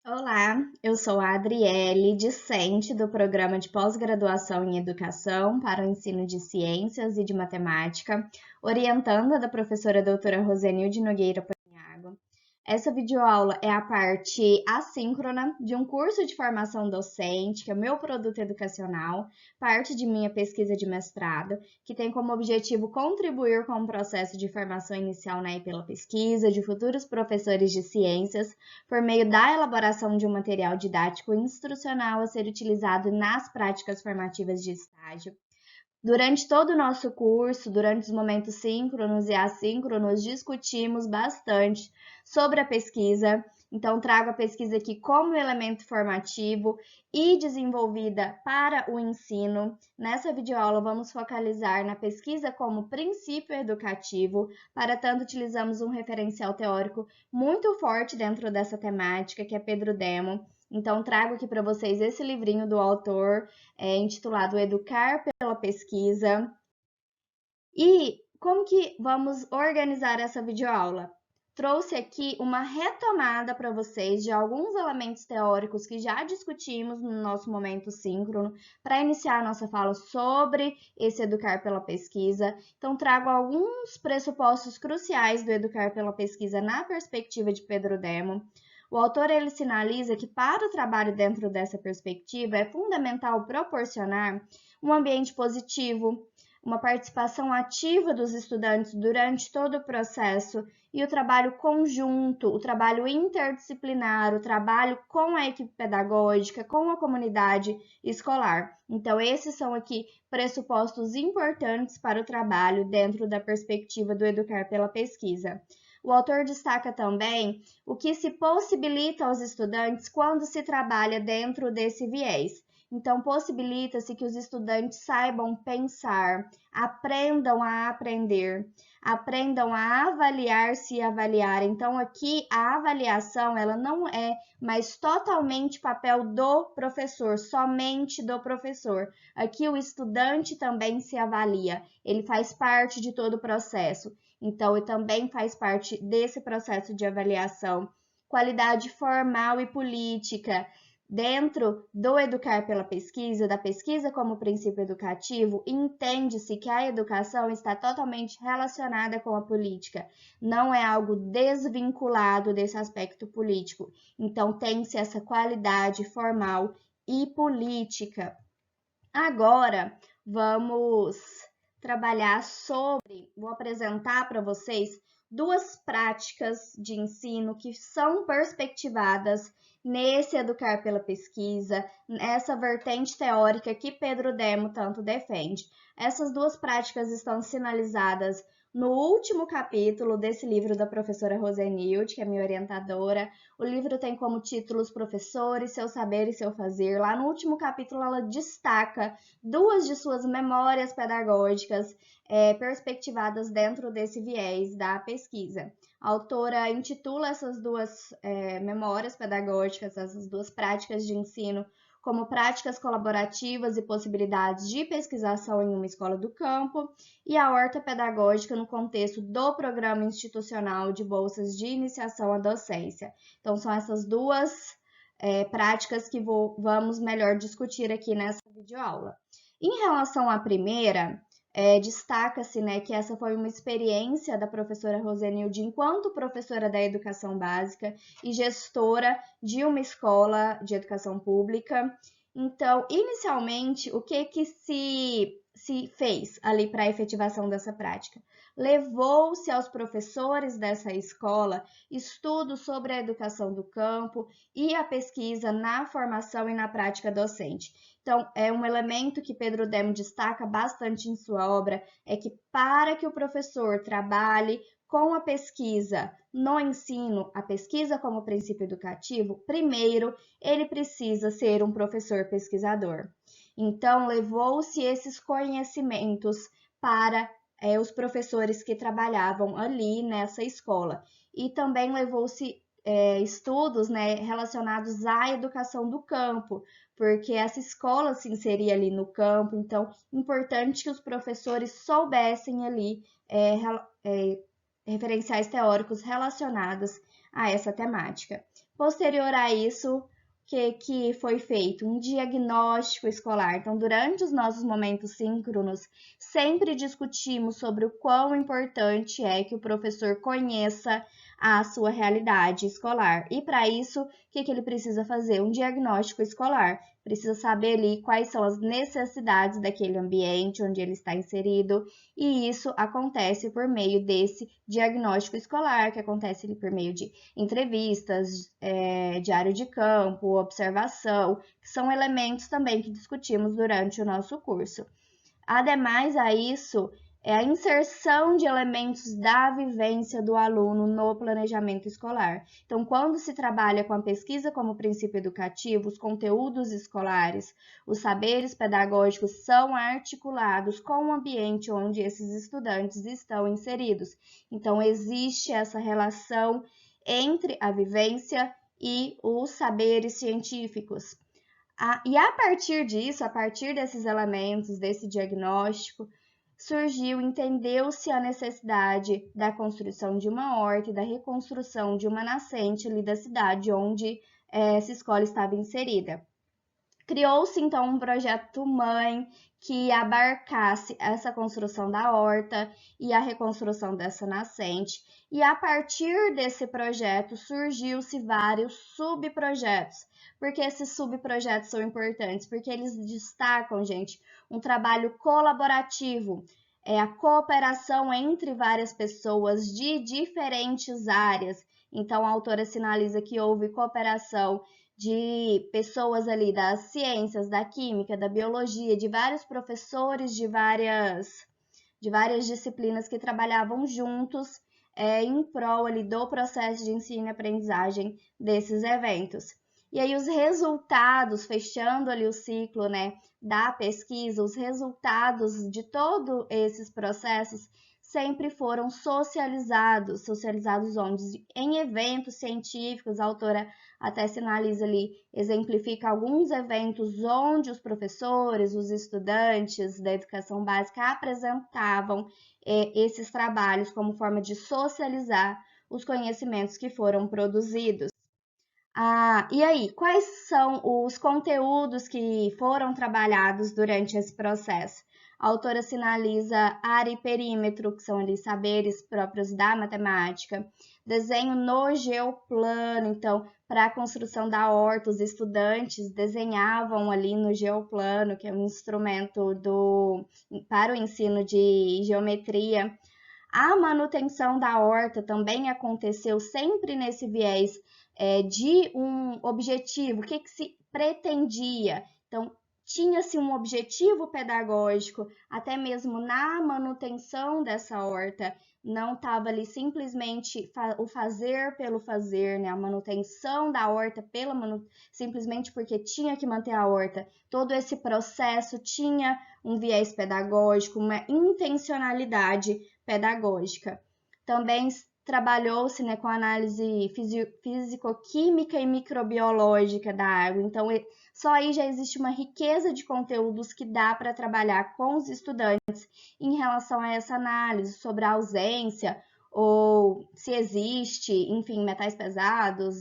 Olá, eu sou a Adriele, discente do Programa de Pós-Graduação em Educação para o Ensino de Ciências e de Matemática, orientanda da professora doutora Rosenilde Nogueira Paniago. Essa videoaula é a parte assíncrona de um curso de formação docente, que é o meu produto educacional, parte de minha pesquisa de mestrado, que tem como objetivo contribuir com o processo de formação inicial na e pela pesquisa de futuros professores de ciências, por meio da elaboração de um material didático instrucional a ser utilizado nas práticas formativas de estágio. Durante todo o nosso curso, durante os momentos síncronos e assíncronos, discutimos bastante sobre a pesquisa. Então, trago a pesquisa aqui como elemento formativo e desenvolvida para o ensino. Nessa videoaula, vamos focalizar na pesquisa como princípio educativo. Para tanto, utilizamos um referencial teórico muito forte dentro dessa temática, que é Pedro Demo. Então, trago aqui para vocês esse livrinho do autor, intitulado Educar pela Pesquisa. E como que vamos organizar essa videoaula? Trouxe aqui uma retomada para vocês de alguns elementos teóricos que já discutimos no nosso momento síncrono, para iniciar a nossa fala sobre esse Educar pela Pesquisa. Então, trago alguns pressupostos cruciais do Educar pela Pesquisa na perspectiva de Pedro Demo. O autor ele sinaliza que para o trabalho dentro dessa perspectiva é fundamental proporcionar um ambiente positivo, uma participação ativa dos estudantes durante todo o processo e o trabalho conjunto, o trabalho interdisciplinar, o trabalho com a equipe pedagógica, com a comunidade escolar. Então, esses são aqui pressupostos importantes para o trabalho dentro da perspectiva do Educar pela Pesquisa. O autor destaca também o que se possibilita aos estudantes quando se trabalha dentro desse viés. Então, possibilita-se que os estudantes saibam pensar, aprendam a aprender, aprendam a avaliar-se e avaliar. Então, aqui a avaliação, ela não é mais totalmente papel do professor, somente do professor. Aqui o estudante também se avalia, ele faz parte de todo o processo. Então, ele também faz parte desse processo de avaliação. Qualidade formal e política. Dentro do Educar pela Pesquisa, da pesquisa como princípio educativo, entende-se que a educação está totalmente relacionada com a política, não é algo desvinculado desse aspecto político. Então, tem-se essa qualidade formal e política. Agora, vamos trabalhar sobre, vou apresentar para vocês duas práticas de ensino que são perspectivadas nesse Educar pela Pesquisa, nessa vertente teórica que Pedro Demo tanto defende. Essas duas práticas estão sinalizadas no último capítulo desse livro da professora Rosenilde, que é minha orientadora. O livro tem como título Os Professores, Seu Saber e Seu Fazer. Lá no último capítulo ela destaca duas de suas memórias pedagógicas perspectivadas dentro desse viés da pesquisa. A autora intitula essas duas memórias pedagógicas, essas duas práticas de ensino, como práticas colaborativas e possibilidades de pesquisação em uma escola do campo, e a horta pedagógica no contexto do Programa Institucional de Bolsas de Iniciação à Docência. Então, são essas duas práticas que vamos melhor discutir aqui nessa videoaula. Em relação à primeira, destaca-se que essa foi uma experiência da professora Rosenilde enquanto professora da educação básica e gestora de uma escola de educação pública. Então, inicialmente, o que se fez ali para a efetivação dessa prática? Levou-se aos professores dessa escola estudos sobre a educação do campo e a pesquisa na formação e na prática docente. Então, é um elemento que Pedro Demo destaca bastante em sua obra, é que para que o professor trabalhe com a pesquisa no ensino, a pesquisa como princípio educativo, primeiro ele precisa ser um professor pesquisador. Então, levou-se esses conhecimentos para os professores que trabalhavam ali nessa escola. E também levou-se estudos relacionados à educação do campo, porque essa escola se inseria ali no campo, então importante que os professores soubessem ali referenciais teóricos relacionados a essa temática. Posterior a isso, que foi feito? Um diagnóstico escolar. Então, durante os nossos momentos síncronos, sempre discutimos sobre o quão importante é que o professor conheça a sua realidade escolar. E para isso, o que ele precisa fazer? Um diagnóstico escolar. Precisa saber ali quais são as necessidades daquele ambiente onde ele está inserido, e isso acontece por meio desse diagnóstico escolar, que acontece ali por meio de entrevistas, diário de campo, observação, que são elementos também que discutimos durante o nosso curso. Ademais a isso, é a inserção de elementos da vivência do aluno no planejamento escolar. Então, quando se trabalha com a pesquisa como princípio educativo, os conteúdos escolares, os saberes pedagógicos são articulados com o ambiente onde esses estudantes estão inseridos. Então, existe essa relação entre a vivência e os saberes científicos. E a partir disso, a partir desses elementos, desse diagnóstico, entendeu-se a necessidade da construção de uma horta e da reconstrução de uma nascente ali da cidade onde essa escola estava inserida. Criou-se então um projeto mãe que abarcasse essa construção da horta e a reconstrução dessa nascente. E a partir desse projeto surgiu-se vários subprojetos. Por que esses subprojetos são importantes? Porque eles destacam, gente, um trabalho colaborativo, a cooperação entre várias pessoas de diferentes áreas. Então, a autora sinaliza que houve cooperação de pessoas ali das ciências, da química, da biologia, de vários professores de várias disciplinas que trabalhavam juntos em prol ali do processo de ensino e aprendizagem desses eventos. E aí os resultados, fechando ali o ciclo, né, da pesquisa, os resultados de todos esses processos sempre foram socializados onde? Em eventos científicos, a autora até sinaliza ali, exemplifica alguns eventos onde os professores, os estudantes da educação básica apresentavam esses trabalhos como forma de socializar os conhecimentos que foram produzidos. E aí, quais são os conteúdos que foram trabalhados durante esse processo? A autora sinaliza área e perímetro, que são ali saberes próprios da matemática, desenho no geoplano, então, para a construção da horta, os estudantes desenhavam ali no geoplano, que é um instrumento para o ensino de geometria. A manutenção da horta também aconteceu sempre nesse viés de um objetivo, o que se pretendia. Então, tinha-se um objetivo pedagógico, até mesmo na manutenção dessa horta, não estava ali simplesmente o fazer pelo fazer, né? A manutenção da horta simplesmente porque tinha que manter a horta. Todo esse processo tinha um viés pedagógico, uma intencionalidade pedagógica. Também trabalhou-se, né, com análise físico-química e microbiológica da água. Então, só aí já existe uma riqueza de conteúdos que dá para trabalhar com os estudantes em relação a essa análise sobre a ausência ou se existe, enfim, metais pesados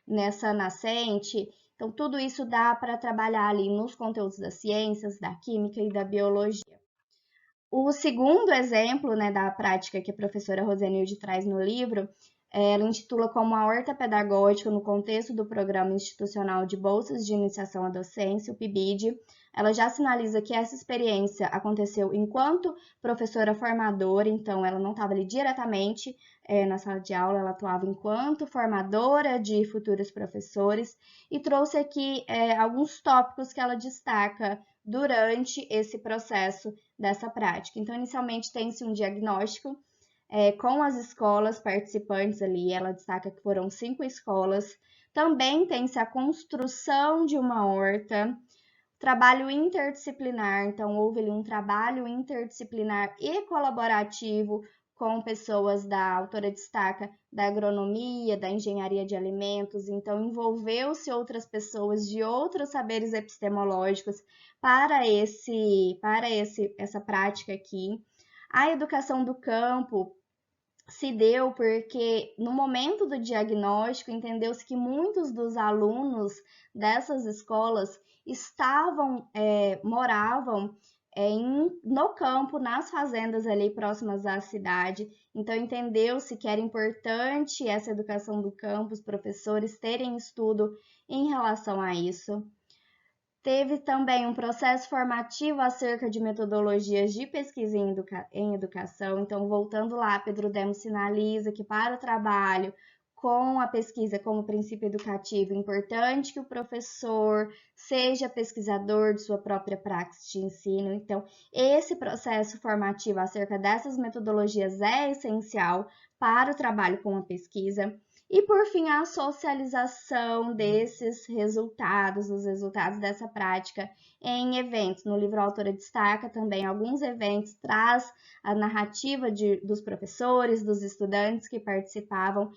nessa nascente. Então, tudo isso dá para trabalhar ali nos conteúdos das ciências, da química e da biologia. O segundo exemplo, né, da prática que a professora Rosenilde traz no livro, ela intitula como a horta pedagógica no contexto do Programa Institucional de Bolsas de Iniciação à Docência, o PIBID. Ela já sinaliza que essa experiência aconteceu enquanto professora formadora, então ela não estava ali diretamente na sala de aula, ela atuava enquanto formadora de futuros professores e trouxe aqui alguns tópicos que ela destaca durante esse processo dessa prática. Então, inicialmente tem-se um diagnóstico com as escolas participantes ali, ela destaca que foram 5 escolas. Também tem-se a construção de uma horta, trabalho interdisciplinar, então houve ali um trabalho interdisciplinar e colaborativo com pessoas a autora destaca, da agronomia, da engenharia de alimentos, então envolveu-se outras pessoas de outros saberes epistemológicos para essa prática aqui. A educação do campo se deu porque, no momento do diagnóstico, entendeu-se que muitos dos alunos dessas escolas moravam no campo, nas fazendas ali próximas à cidade. Então, entendeu-se que era importante essa educação do campo, os professores terem estudo em relação a isso. Teve também um processo formativo acerca de metodologias de pesquisa em educação. Então, voltando lá, Pedro Demo sinaliza que para o trabalho com a pesquisa como princípio educativo, é importante que o professor seja pesquisador de sua própria praxis de ensino. Então, esse processo formativo acerca dessas metodologias é essencial para o trabalho com a pesquisa. E, por fim, a socialização desses resultados, os resultados dessa prática em eventos. No livro, a autora destaca também alguns eventos, traz a narrativa dos professores, dos estudantes que participavam,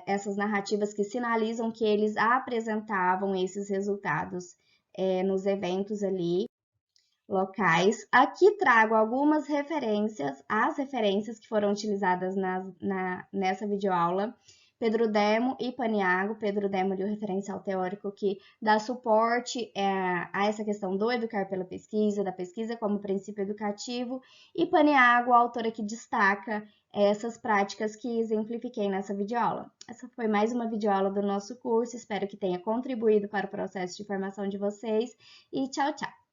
essas narrativas que sinalizam que eles apresentavam esses resultados nos eventos ali locais. Aqui trago algumas referências, as referências que foram utilizadas nessa videoaula. Pedro Demo e Paniagua. Pedro Demo de um referencial teórico que dá suporte a essa questão do educar pela pesquisa, da pesquisa como princípio educativo, e Paniagua, a autora que destaca essas práticas que exemplifiquei nessa videoaula. Essa foi mais uma videoaula do nosso curso, espero que tenha contribuído para o processo de formação de vocês, e tchau, tchau!